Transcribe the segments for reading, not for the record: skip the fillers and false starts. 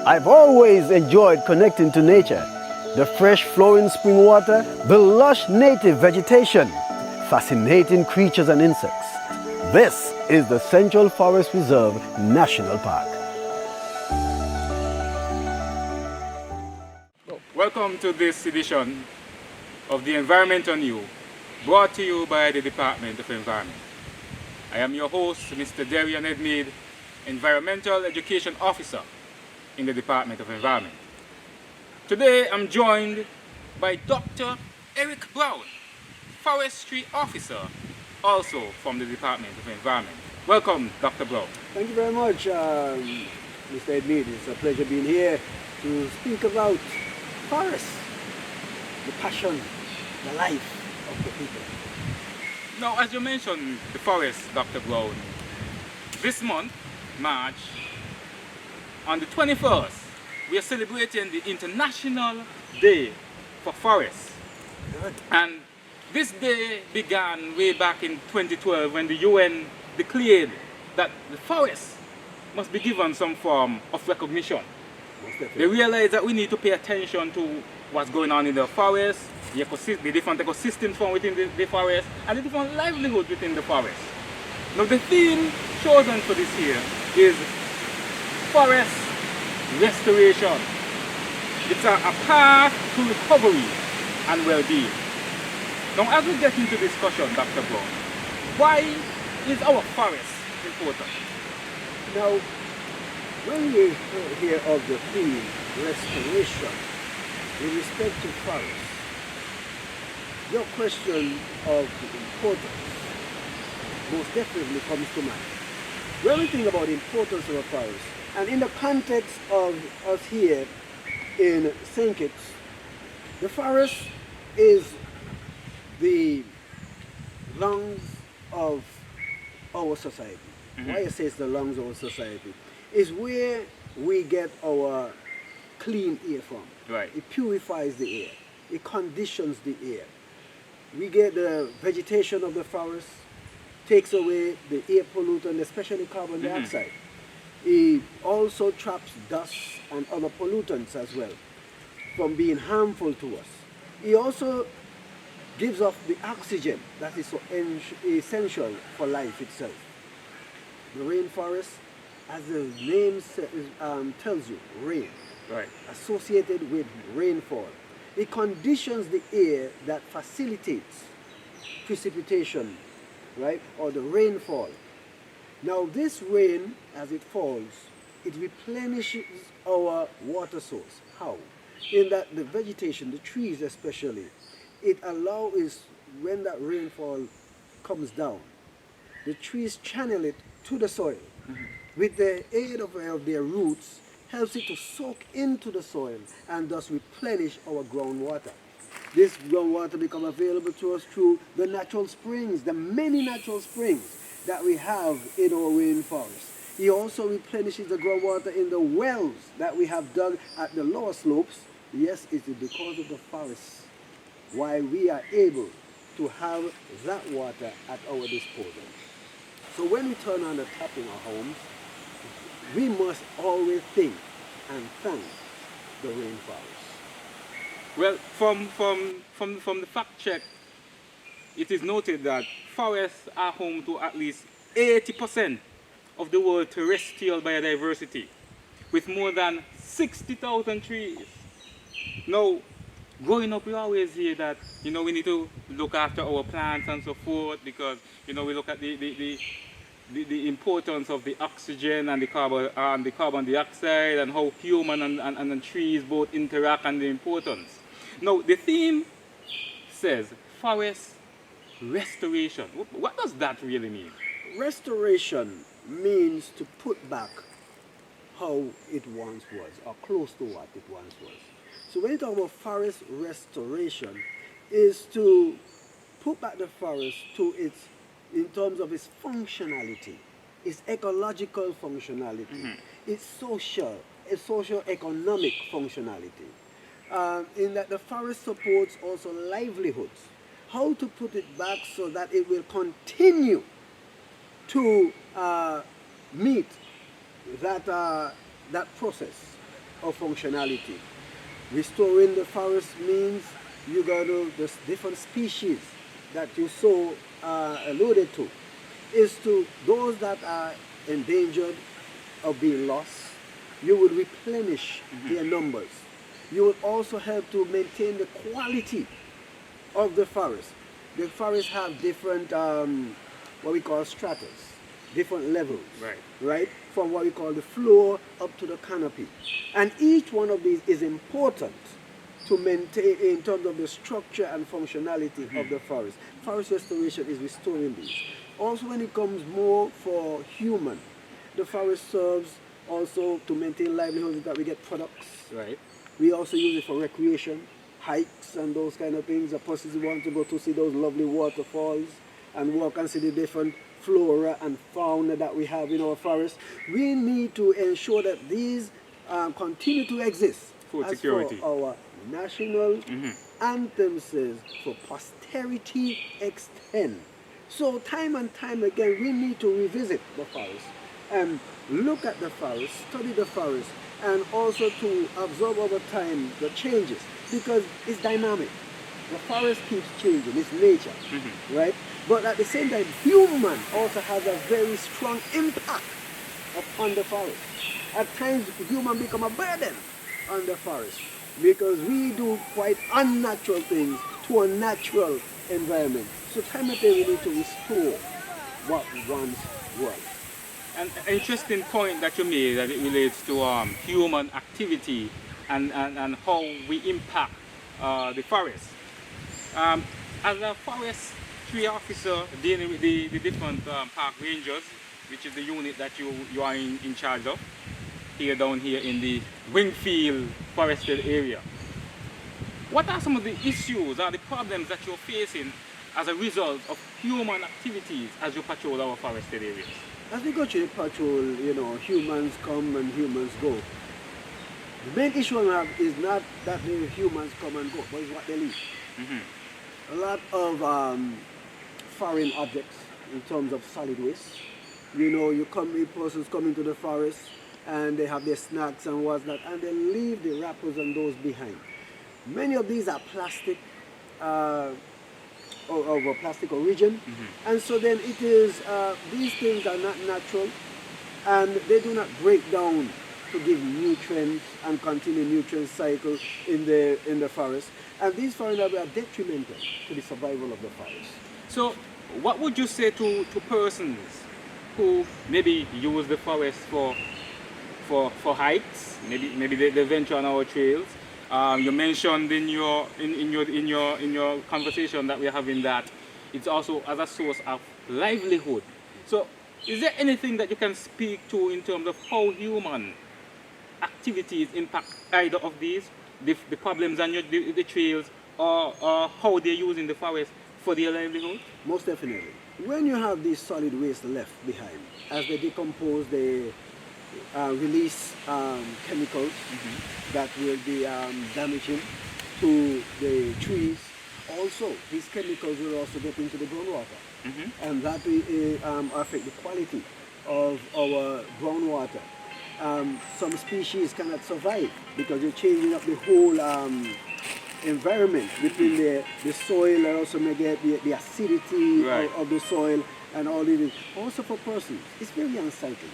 I've always enjoyed connecting to nature. The fresh flowing spring water, the lush native vegetation, fascinating creatures and insects. This is the Central Forest Reserve National Park. Welcome to this edition of The Environment on You, brought to you by the Department of Environment. I am your host, Mr. Darian Edmead, Environmental Education Officer in the Department of Environment. Today I'm joined by Dr. Eric Brown, Forestry Officer, also from the Department of Environment. Welcome, Dr. Brown. Thank you very much, Mr. Edmead. It's a pleasure being here to speak about forests, the passion, the life of the people. Now, as you mentioned, the forest, Dr. Brown, this month, March, on the 21st, we are celebrating the International Day for Forests. Good. And this day began way back in 2012 when the UN declared that the forest must be given some form of recognition. They realized that we need to pay attention to what's going on in the forest, the different ecosystems from within the forest, and the different livelihoods within the forest. Now the theme chosen for this year is forest restoration. It's a path to recovery and well-being. Now as we get into discussion, Dr. Brown, why is our forest important? Now, when we hear of the theme restoration with respect to forests, your question of the importance most definitely comes to mind. When we think about the importance of a forest, and in the context of us here in St. Kitts, the forest is the lungs of our society. Why I say it's the lungs of our society is where we get our clean air from. Right. It purifies the air. It conditions the air. We get the vegetation of the forest, takes away the air pollutant, especially carbon dioxide. It also traps dust and other pollutants as well from being harmful to us. It also gives off the oxygen that is so essential for life itself. The rainforest, as the name tells you, rain, Right. associated with rainfall. It conditions the air that facilitates precipitation, right, or the rainfall. Now this rain, as it falls, it replenishes our water source. How? In that the vegetation, the trees especially, it allows, when that rainfall comes down, the trees channel it to the soil. With the aid of their roots, helps it to soak into the soil and thus replenish our groundwater. This groundwater becomes available to us through the natural springs, the many natural springs that we have in our rainforest. He also replenishes the groundwater in the wells that we have dug at the lower slopes. Yes, it is because of the forests why we are able to have that water at our disposal. So when we turn on the tap in our homes, we must always think and thank the rainforest. Well, from the fact check, it is noted that forests are home to at least 80% of the world's terrestrial biodiversity, with more than 60,000 trees. Now, growing up, we always hear that, we need to look after our plants and so forth, because, we look at the importance of the oxygen and the carbon dioxide, and how human and trees both interact, and the importance. Now, the theme says forest restoration. What does that really mean? Restoration means to put back how it once was, or close to what it once was. So when you talk about forest restoration, is to put back the forest to its, in terms of its functionality, its ecological functionality, its socio-economic functionality. In that the forest supports also livelihoods. How to put it back so that it will continue to meet that process of functionality. Restoring the forest means you got to, the different species that you so alluded to, is to those that are endangered or being lost, you would replenish their numbers. You would also help to maintain the quality of the forest. The forests have different, what we call stratas, different levels, right? From what we call the floor up to the canopy. And each one of these is important to maintain in terms of the structure and functionality of the forest. Forest restoration is restoring these. Also, when it comes more for human, the forest serves also to maintain livelihoods that we get products. Right. We also use it for recreation, hikes and those kind of things. The persons want to go to see those lovely waterfalls and walk and see the different flora and fauna that we have in our forest. We need to ensure that these continue to exist. Food as security. For our national anthem says, for posterity extend. So time and time again, we need to revisit the forest and look at the forest, study the forest, and also to absorb over time the changes, because it's dynamic. The forest keeps changing, it's nature, right? But at the same time, human also has a very strong impact upon the forest. At times, human become a burden on the forest because we do quite unnatural things to a natural environment. So time and time we need to restore what once was. An interesting point that you made, that it relates to human activity and how we impact the forest. As a forestry officer dealing with the different park rangers, which is the unit that you are in charge of, down here in the Wingfield forested area, what are some of the issues or the problems that you're facing as a result of human activities as you patrol our forested areas? As we go through the patrol, you know, humans come and humans go. The main issue we have is not that the humans come and go, but it's what they leave. A lot of foreign objects in terms of solid waste. You know, persons come into the forest and they have their snacks and whatnot, and they leave the wrappers and those behind. Many of these are plastic, of a plastic origin, and so then it is, these things are not natural, and they do not break down to give nutrients and continue nutrient cycle in the forest, and these foreign objects are detrimental to the survival of the forest. So what would you say to persons who maybe use the forest for hikes, maybe they venture on our trails? You mentioned in your conversation that we're having that it's also as a source of livelihood. So is there anything that you can speak to in terms of how human activities impact either of these, the problems on the trails, or how they're using the forest for their livelihood? Most definitely. When you have these solid waste left behind, as they decompose, they release chemicals that will be damaging to the trees. Also, these chemicals will also get into the groundwater, and that will affect the quality of our groundwater. Some species cannot survive because you're changing up the whole environment between the soil, and also may get the acidity of the soil and all it is. Also for persons, it's very unsightly.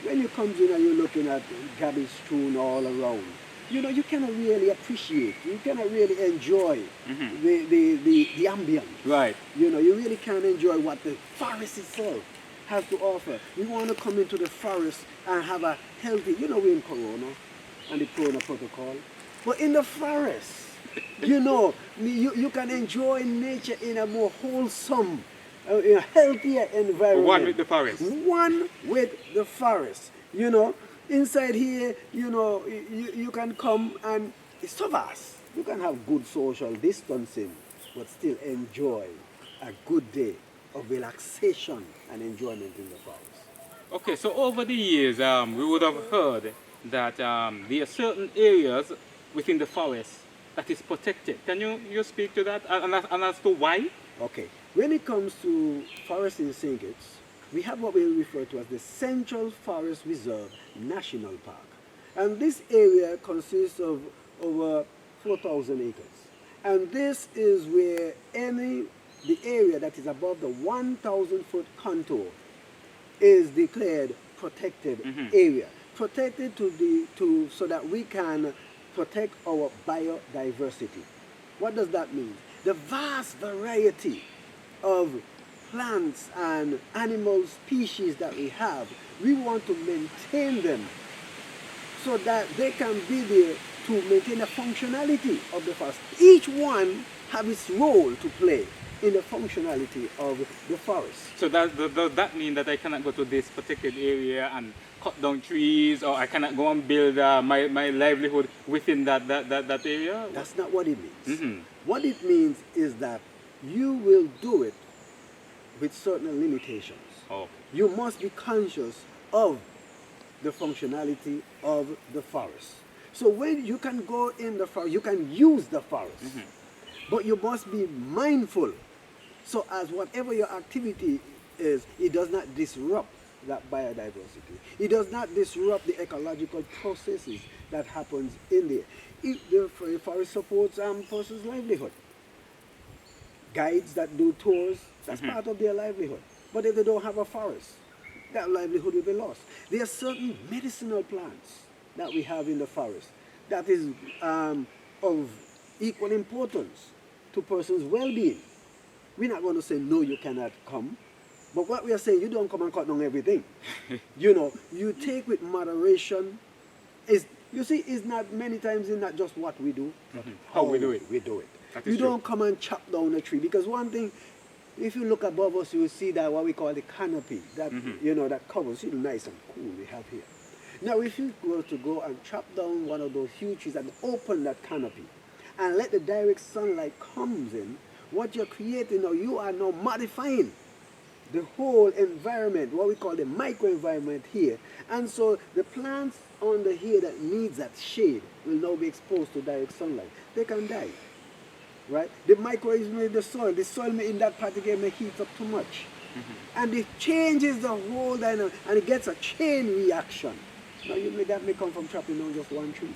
When you come in and you're looking at garbage strewn all around, you know, you cannot really appreciate, you cannot really enjoy the ambience. Right. You know, you really can't enjoy what the forest itself has to offer. We want to come into the forest and have a healthy, you know, we're in Corona and the Corona protocol, but in the forest, you know, you can enjoy nature in a more wholesome, in a healthier environment. One with the forest. One with the forest. You know, inside here, you know, you can come and it's so vast. You can have good social distancing, but still enjoy a good day of relaxation and enjoyment in the forest. Okay, so over the years, we would have heard that there are certain areas within the forest that is protected. Can you speak to that and as to why? Okay. When it comes to forests in St. Kitts, we have what we refer to as the Central Forest Reserve National Park. And this area consists of over 4,000 acres. And this is where the area that is above the 1,000 foot contour is declared protected area. Protected so that we can protect our biodiversity. What does that mean? The vast variety of plants and animal species that we have, we want to maintain them so that they can be there to maintain the functionality of the forest. Each one have its role to play in the functionality of the forest. So does that mean that I cannot go to this protected area and cut down trees, or I cannot go and build my livelihood within that area? That's not what it means. What it means is that you will do it with certain limitations. Oh. You must be conscious of the functionality of the forest. So when you can go in the forest, you can use the forest, but you must be mindful so as whatever your activity is, it does not disrupt that biodiversity. It does not disrupt the ecological processes that happens in there. The forest supports person's livelihood. Guides that do tours, that's part of their livelihood. But if they don't have a forest, that livelihood will be lost. There are certain medicinal plants that we have in the forest that is of equal importance to person's well-being. We're not going to say, no, you cannot come. But what we are saying, you don't come and cut down everything. You take with moderation. You see, it's not many times, it's not just what we do, but How we do it. We do it. That is You true. don't come and chop down a tree, because one thing, if you look above us, you will see that what we call the canopy, that that covers, see the nice and cool we have here. Now, if you were to go and chop down one of those huge trees and open that canopy and let the direct sunlight comes in, what you're creating now, you are now modifying the whole environment, what we call the microenvironment here. And so the plants under here that needs that shade will now be exposed to direct sunlight. They can die, right? The microorganism in the soil may in that particular may heat up too much. And it changes the whole dynamic, and it gets a chain reaction. Now that may come from chopping down just one tree.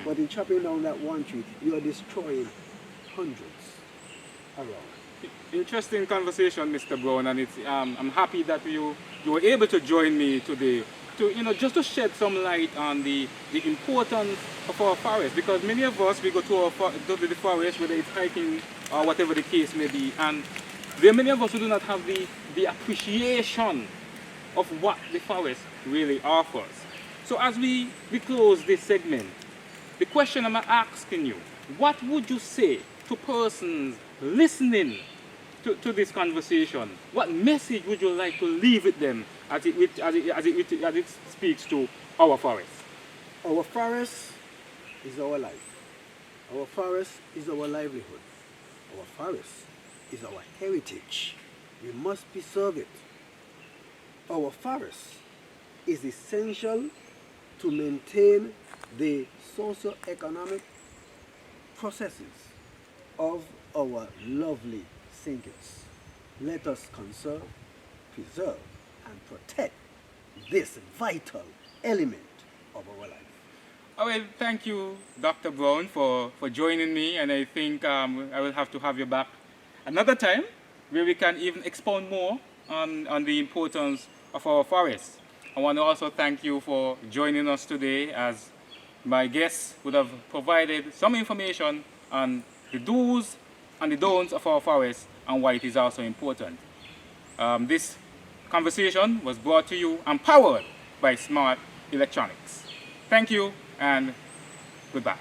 But in chopping down that one tree, you are destroying hundreds around. Interesting conversation, Mr. Brown, and it's I'm happy that you were able to join me today to just to shed some light on the importance of our forest, because many of us we go to the forest, whether it's hiking or whatever the case may be, and there are many of us who do not have the appreciation of what the forest really offers. So as we close this segment, the question I'm asking you, what would you say to persons listening to this conversation? What message would you like to leave with them as it speaks to our forest? Our forest is our life. Our forest is our livelihood. Our forest is our heritage. We must preserve it. Our forest is essential to maintain the socio-economic processes of our lovely St. Kitts. Let us conserve, preserve, and protect this vital element of our life. Oh, well, thank you, Dr. Brown, for joining me, and I think I will have to have you back another time where we can even expound more on the importance of our forests. I want to also thank you for joining us today, as my guests would have provided some information on the do's and the don'ts of our forests and why it is also important. This conversation was brought to you and powered by Smart Electronics. Thank you and goodbye.